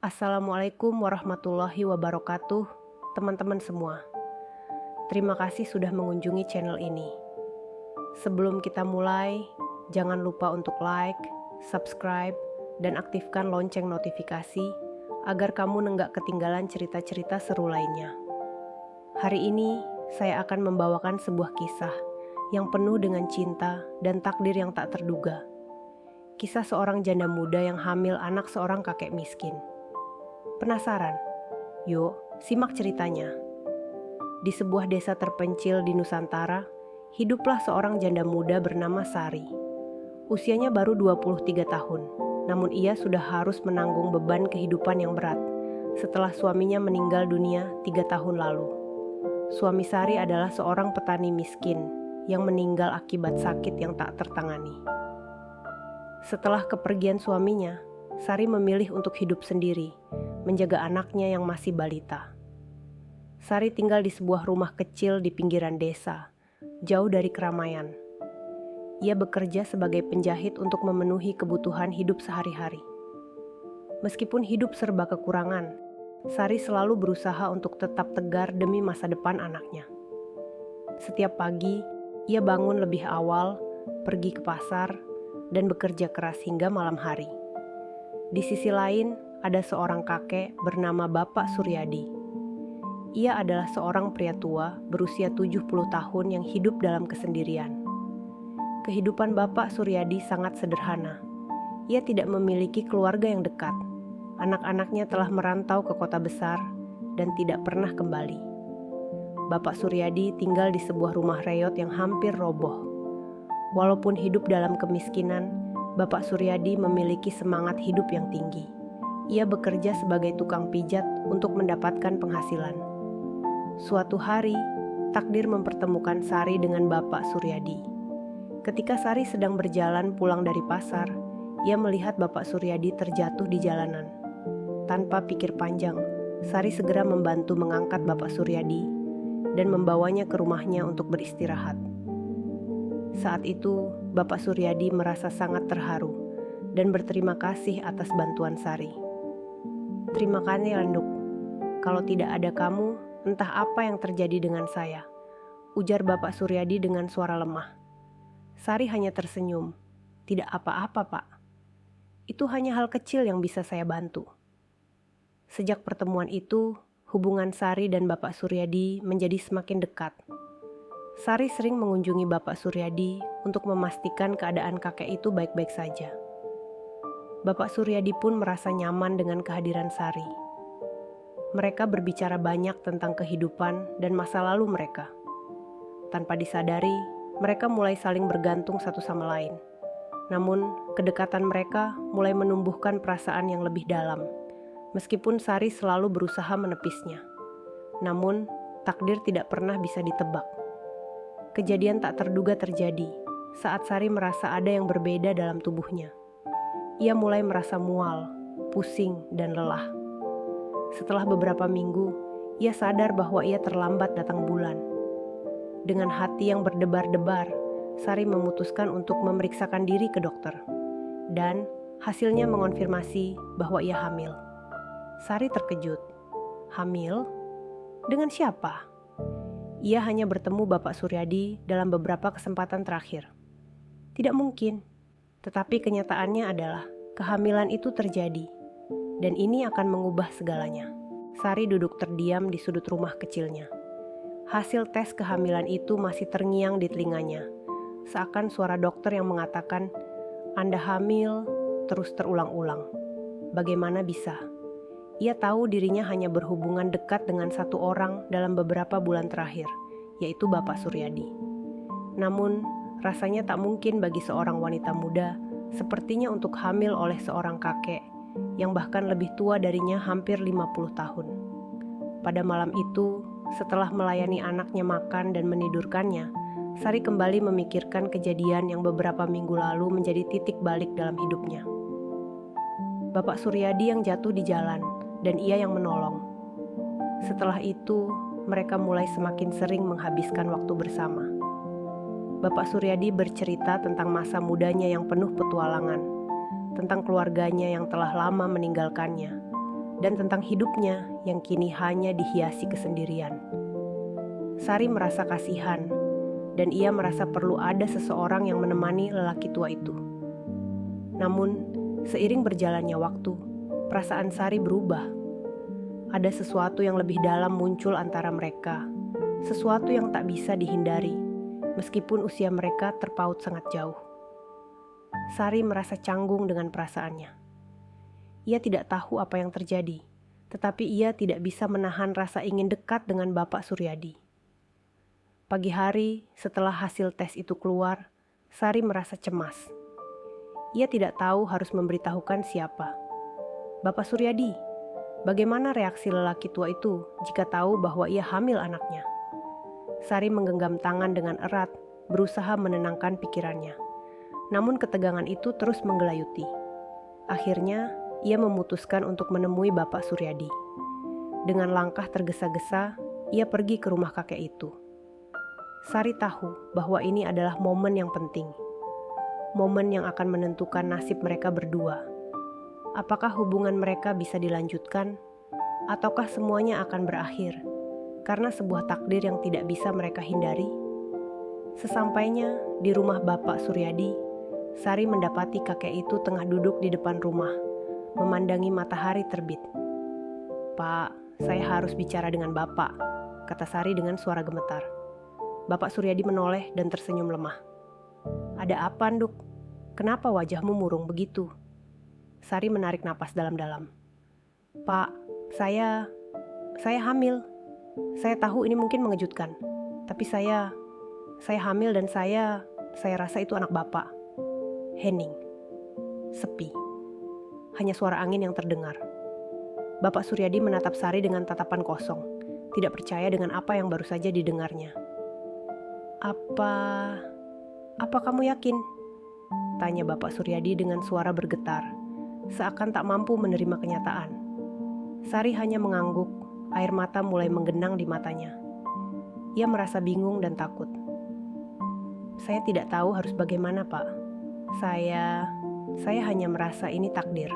Assalamualaikum warahmatullahi wabarakatuh, teman-teman semua. Terima kasih sudah mengunjungi channel ini. Sebelum kita mulai, jangan lupa untuk like, subscribe, dan aktifkan lonceng notifikasi agar kamu nenggak ketinggalan cerita-cerita seru lainnya. Hari ini, saya akan membawakan sebuah kisah yang penuh dengan cinta dan takdir yang tak terduga. Kisah seorang janda muda yang hamil anak seorang kakek miskin. Penasaran? Yuk, simak ceritanya. Di sebuah desa terpencil di Nusantara, hiduplah seorang janda muda bernama Sari. Usianya baru 23 tahun, namun ia sudah harus menanggung beban kehidupan yang berat setelah suaminya meninggal dunia 3 tahun lalu. Suami Sari adalah seorang petani miskin yang meninggal akibat sakit yang tak tertangani. Setelah kepergian suaminya, Sari memilih untuk hidup sendiri, menjaga anaknya yang masih balita. Sari tinggal di sebuah rumah kecil di pinggiran desa, jauh dari keramaian. Ia bekerja sebagai penjahit untuk memenuhi kebutuhan hidup sehari-hari. Meskipun hidup serba kekurangan, Sari selalu berusaha untuk tetap tegar demi masa depan anaknya. Setiap pagi, ia bangun lebih awal, pergi ke pasar, dan bekerja keras hingga malam hari. Di sisi lain, ada seorang kakek bernama Bapak Suryadi. Ia adalah seorang pria tua berusia 70 tahun yang hidup dalam kesendirian. Kehidupan Bapak Suryadi sangat sederhana. Ia tidak memiliki keluarga yang dekat. Anak-anaknya telah merantau ke kota besar dan tidak pernah kembali. Bapak Suryadi tinggal di sebuah rumah reyot yang hampir roboh. Walaupun hidup dalam kemiskinan, Bapak Suryadi memiliki semangat hidup yang tinggi. Ia bekerja sebagai tukang pijat untuk mendapatkan penghasilan. Suatu hari, takdir mempertemukan Sari dengan Bapak Suryadi. Ketika Sari sedang berjalan pulang dari pasar, ia melihat Bapak Suryadi terjatuh di jalanan. Tanpa pikir panjang, Sari segera membantu mengangkat Bapak Suryadi dan membawanya ke rumahnya untuk beristirahat. Saat itu, Bapak Suryadi merasa sangat terharu dan berterima kasih atas bantuan Sari. "Terima kasih, Landuk. Kalau tidak ada kamu, entah apa yang terjadi dengan saya," ujar Bapak Suryadi dengan suara lemah. Sari hanya tersenyum. "Tidak apa-apa, Pak. Itu hanya hal kecil yang bisa saya bantu." Sejak pertemuan itu, hubungan Sari dan Bapak Suryadi menjadi semakin dekat. Sari sering mengunjungi Bapak Suryadi untuk memastikan keadaan kakek itu baik-baik saja. Bapak Suryadi pun merasa nyaman dengan kehadiran Sari. Mereka berbicara banyak tentang kehidupan dan masa lalu mereka. Tanpa disadari, mereka mulai saling bergantung satu sama lain. Namun, kedekatan mereka mulai menumbuhkan perasaan yang lebih dalam, meskipun Sari selalu berusaha menepisnya. Namun, takdir tidak pernah bisa ditebak. Kejadian tak terduga terjadi saat Sari merasa ada yang berbeda dalam tubuhnya. Ia mulai merasa mual, pusing, dan lelah. Setelah beberapa minggu, ia sadar bahwa ia terlambat datang bulan. Dengan hati yang berdebar-debar, Sari memutuskan untuk memeriksakan diri ke dokter. Dan hasilnya mengonfirmasi bahwa ia hamil. Sari terkejut. Hamil? Dengan siapa? Ia hanya bertemu Bapak Suryadi dalam beberapa kesempatan terakhir. Tidak mungkin. Tetapi kenyataannya adalah kehamilan itu terjadi, dan ini akan mengubah segalanya. Sari duduk terdiam di sudut rumah kecilnya. Hasil tes kehamilan itu masih terngiang di telinganya, seakan suara dokter yang mengatakan, "Anda hamil," terus terulang-ulang. Bagaimana bisa? Ia tahu dirinya hanya berhubungan dekat dengan satu orang dalam beberapa bulan terakhir, yaitu Bapak Suryadi. Namun, rasanya tak mungkin bagi seorang wanita muda sepertinya untuk hamil oleh seorang kakek yang bahkan lebih tua darinya hampir 50 tahun. Pada malam itu, setelah melayani anaknya makan dan menidurkannya, Sari kembali memikirkan kejadian yang beberapa minggu lalu menjadi titik balik dalam hidupnya. Bapak Suryadi yang jatuh di jalan dan ia yang menolong. Setelah itu, mereka mulai semakin sering menghabiskan waktu bersama. Bapak Suryadi bercerita tentang masa mudanya yang penuh petualangan, tentang keluarganya yang telah lama meninggalkannya, dan tentang hidupnya yang kini hanya dihiasi kesendirian. Sari merasa kasihan, dan ia merasa perlu ada seseorang yang menemani lelaki tua itu. Namun, seiring berjalannya waktu, perasaan Sari berubah. Ada sesuatu yang lebih dalam muncul antara mereka, sesuatu yang tak bisa dihindari, meskipun usia mereka terpaut sangat jauh. Sari merasa canggung dengan perasaannya. Ia tidak tahu apa yang terjadi, tetapi ia tidak bisa menahan rasa ingin dekat dengan Bapak Suryadi. Pagi hari, setelah hasil tes itu keluar, Sari merasa cemas. Ia tidak tahu harus memberitahukan siapa. Bapak Suryadi, bagaimana reaksi lelaki tua itu jika tahu bahwa ia hamil anaknya? Sari menggenggam tangan dengan erat, berusaha menenangkan pikirannya. Namun ketegangan itu terus menggelayuti. Akhirnya, ia memutuskan untuk menemui Bapak Suryadi. Dengan langkah tergesa-gesa, ia pergi ke rumah kakek itu. Sari tahu bahwa ini adalah momen yang penting. Momen yang akan menentukan nasib mereka berdua. Apakah hubungan mereka bisa dilanjutkan, ataukah semuanya akan berakhir karena sebuah takdir yang tidak bisa mereka hindari? Sesampainya di rumah Bapak Suryadi, Sari mendapati kakek itu tengah duduk di depan rumah, memandangi matahari terbit. "Pak, saya harus bicara dengan Bapak," kata Sari dengan suara gemetar. Bapak Suryadi menoleh dan tersenyum lemah. "Ada apa, Nduk? Kenapa wajahmu murung begitu?" Sari menarik napas dalam-dalam. "Pak, saya hamil. Saya tahu ini mungkin mengejutkan, tapi saya hamil dan saya rasa itu anak Bapak." Hening. Sepi. Hanya suara angin yang terdengar. Bapak Suryadi menatap Sari dengan tatapan kosong, tidak percaya dengan apa yang baru saja didengarnya. Apa kamu yakin?" tanya Bapak Suryadi dengan suara bergetar, seakan tak mampu menerima kenyataan. Sari hanya mengangguk, air mata mulai menggenang di matanya. Ia merasa bingung dan takut. "Saya tidak tahu harus bagaimana, Pak. Saya hanya merasa ini takdir."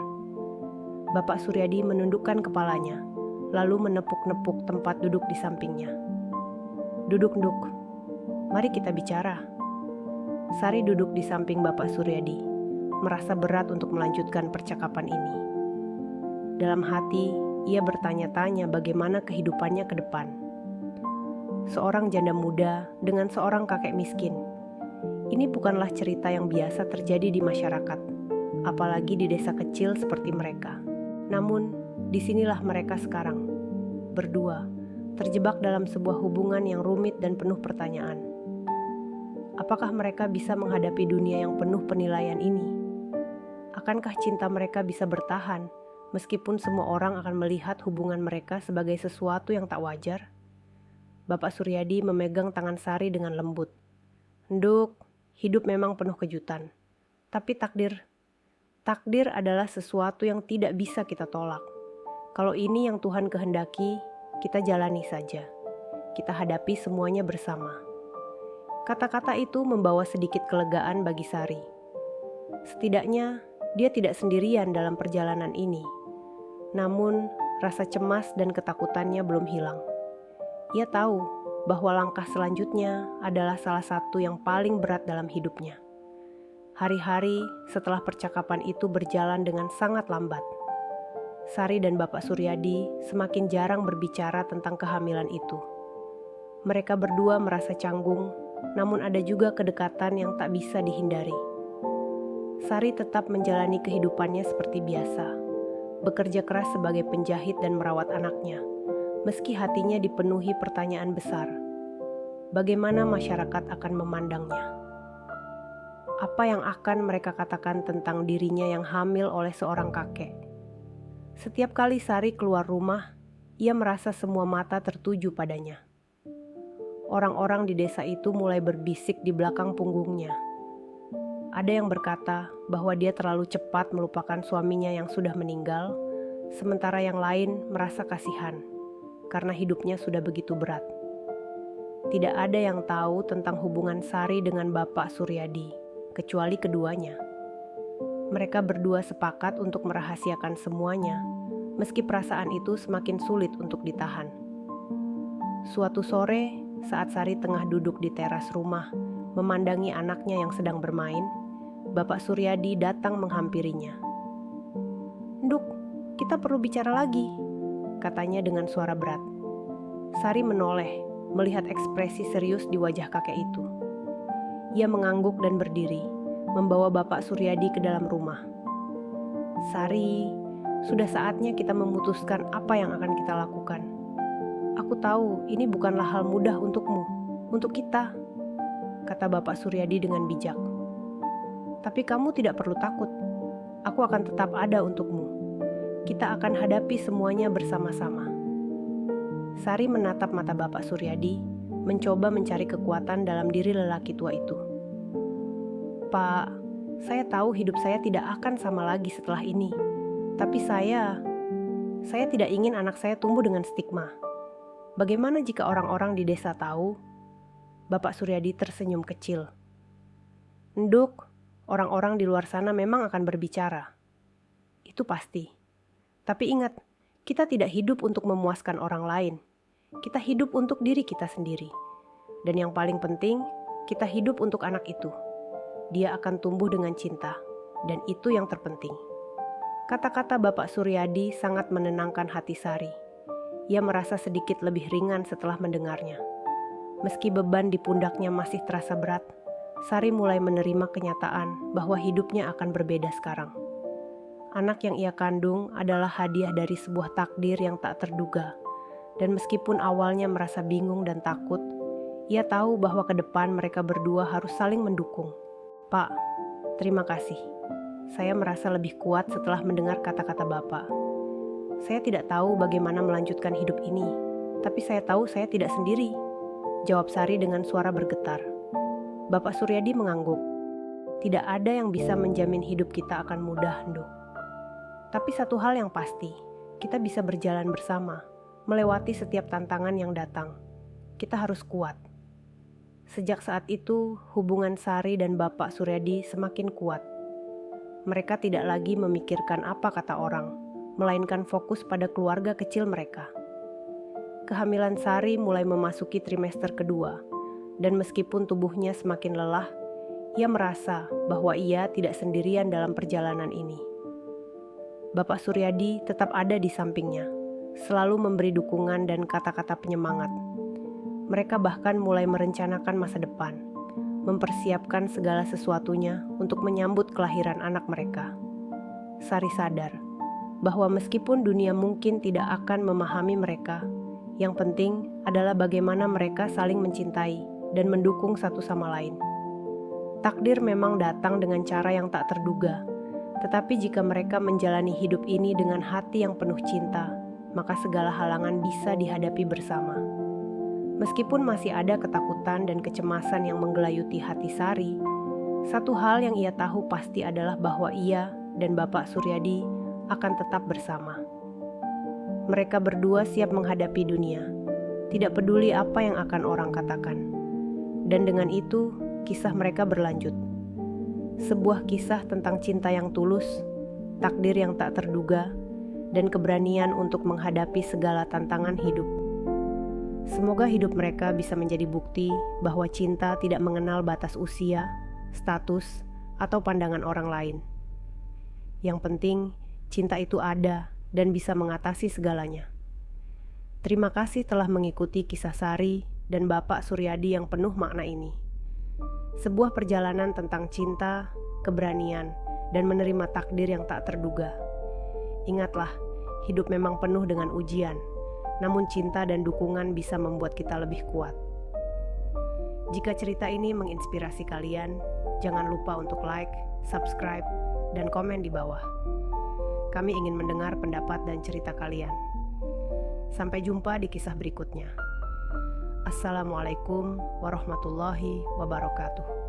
Bapak Suryadi menundukkan kepalanya, lalu menepuk-nepuk tempat duduk di sampingnya. "Duduk, Nduk. Mari kita bicara." Sari duduk di samping Bapak Suryadi, merasa berat untuk melanjutkan percakapan ini. Dalam hati, ia bertanya-tanya bagaimana kehidupannya ke depan. Seorang janda muda dengan seorang kakek miskin. Ini bukanlah cerita yang biasa terjadi di masyarakat, apalagi di desa kecil seperti mereka. Namun, disinilah mereka sekarang, berdua, terjebak dalam sebuah hubungan yang rumit dan penuh pertanyaan. Apakah mereka bisa menghadapi dunia yang penuh penilaian ini? Akankah cinta mereka bisa bertahan, meskipun semua orang akan melihat hubungan mereka sebagai sesuatu yang tak wajar? Bapak Suryadi memegang tangan Sari dengan lembut. "Nduk, hidup memang penuh kejutan. Tapi takdir adalah sesuatu yang tidak bisa kita tolak. Kalau ini yang Tuhan kehendaki, kita jalani saja. Kita hadapi semuanya bersama." Kata-kata itu membawa sedikit kelegaan bagi Sari. Setidaknya, dia tidak sendirian dalam perjalanan ini. Namun, rasa cemas dan ketakutannya belum hilang. Ia tahu bahwa langkah selanjutnya adalah salah satu yang paling berat dalam hidupnya. Hari-hari setelah percakapan itu berjalan dengan sangat lambat. Sari dan Bapak Suryadi semakin jarang berbicara tentang kehamilan itu. Mereka berdua merasa canggung, namun ada juga kedekatan yang tak bisa dihindari. Sari tetap menjalani kehidupannya seperti biasa, bekerja keras sebagai penjahit dan merawat anaknya, meski hatinya dipenuhi pertanyaan besar. Bagaimana masyarakat akan memandangnya? Apa yang akan mereka katakan tentang dirinya yang hamil oleh seorang kakek? Setiap kali Sari keluar rumah, ia merasa semua mata tertuju padanya. Orang-orang di desa itu mulai berbisik di belakang punggungnya. Ada yang berkata bahwa dia terlalu cepat melupakan suaminya yang sudah meninggal, sementara yang lain merasa kasihan karena hidupnya sudah begitu berat. Tidak ada yang tahu tentang hubungan Sari dengan Bapak Suryadi, kecuali keduanya. Mereka berdua sepakat untuk merahasiakan semuanya, meski perasaan itu semakin sulit untuk ditahan. Suatu sore, saat Sari tengah duduk di teras rumah, memandangi anaknya yang sedang bermain, Bapak Suryadi datang menghampirinya. "Nduk, kita perlu bicara lagi," katanya dengan suara berat. Sari menoleh, melihat ekspresi serius di wajah kakek itu. Ia mengangguk dan berdiri, membawa Bapak Suryadi ke dalam rumah. "Sari, sudah saatnya kita memutuskan apa yang akan kita lakukan. Aku tahu ini bukanlah hal mudah untukmu, untuk kita," kata Bapak Suryadi dengan bijak. "Tapi kamu tidak perlu takut. Aku akan tetap ada untukmu. Kita akan hadapi semuanya bersama-sama." Sari menatap mata Bapak Suryadi, mencoba mencari kekuatan dalam diri lelaki tua itu. "Pak, saya tahu hidup saya tidak akan sama lagi setelah ini. Tapi saya tidak ingin anak saya tumbuh dengan stigma. Bagaimana jika orang-orang di desa tahu?" Bapak Suryadi tersenyum kecil. "Nduk, orang-orang di luar sana memang akan berbicara. Itu pasti. Tapi ingat, kita tidak hidup untuk memuaskan orang lain. Kita hidup untuk diri kita sendiri. Dan yang paling penting, kita hidup untuk anak itu. Dia akan tumbuh dengan cinta, dan itu yang terpenting." Kata-kata Bapak Suryadi sangat menenangkan hati Sari. Ia merasa sedikit lebih ringan setelah mendengarnya. Meski beban di pundaknya masih terasa berat, Sari mulai menerima kenyataan bahwa hidupnya akan berbeda sekarang. Anak yang ia kandung adalah hadiah dari sebuah takdir yang tak terduga. Dan meskipun awalnya merasa bingung dan takut, ia tahu bahwa ke depan mereka berdua harus saling mendukung. "Pak, terima kasih. Saya merasa lebih kuat setelah mendengar kata-kata Bapak. Saya tidak tahu bagaimana melanjutkan hidup ini, tapi saya tahu saya tidak sendiri," jawab Sari dengan suara bergetar. Bapak Suryadi mengangguk. "Tidak ada yang bisa menjamin hidup kita akan mudah, Nduk. Tapi satu hal yang pasti, kita bisa berjalan bersama, melewati setiap tantangan yang datang. Kita harus kuat." Sejak saat itu, hubungan Sari dan Bapak Suryadi semakin kuat. Mereka tidak lagi memikirkan apa kata orang, melainkan fokus pada keluarga kecil mereka. Kehamilan Sari mulai memasuki trimester kedua, dan meskipun tubuhnya semakin lelah, ia merasa bahwa ia tidak sendirian dalam perjalanan ini. Bapak Suryadi tetap ada di sampingnya, selalu memberi dukungan dan kata-kata penyemangat. Mereka bahkan mulai merencanakan masa depan, mempersiapkan segala sesuatunya untuk menyambut kelahiran anak mereka. Sari sadar bahwa meskipun dunia mungkin tidak akan memahami mereka, yang penting adalah bagaimana mereka saling mencintai dan mendukung satu sama lain. Takdir memang datang dengan cara yang tak terduga, tetapi jika mereka menjalani hidup ini dengan hati yang penuh cinta, maka segala halangan bisa dihadapi bersama. Meskipun masih ada ketakutan dan kecemasan yang menggelayuti hati Sari, satu hal yang ia tahu pasti adalah bahwa ia dan Bapak Suryadi akan tetap bersama. Mereka berdua siap menghadapi dunia, tidak peduli apa yang akan orang katakan. Dan dengan itu, kisah mereka berlanjut. Sebuah kisah tentang cinta yang tulus, takdir yang tak terduga, dan keberanian untuk menghadapi segala tantangan hidup. Semoga hidup mereka bisa menjadi bukti bahwa cinta tidak mengenal batas usia, status, atau pandangan orang lain. Yang penting, cinta itu ada dan bisa mengatasi segalanya. Terima kasih telah mengikuti kisah Sari dan Bapak Suryadi yang penuh makna ini. Sebuah perjalanan tentang cinta, keberanian, dan menerima takdir yang tak terduga. Ingatlah, hidup memang penuh dengan ujian, namun cinta dan dukungan bisa membuat kita lebih kuat. Jika cerita ini menginspirasi kalian, jangan lupa untuk like, subscribe, dan komen di bawah. Kami ingin mendengar pendapat dan cerita kalian. Sampai jumpa di kisah berikutnya. Assalamualaikum warahmatullahi wabarakatuh.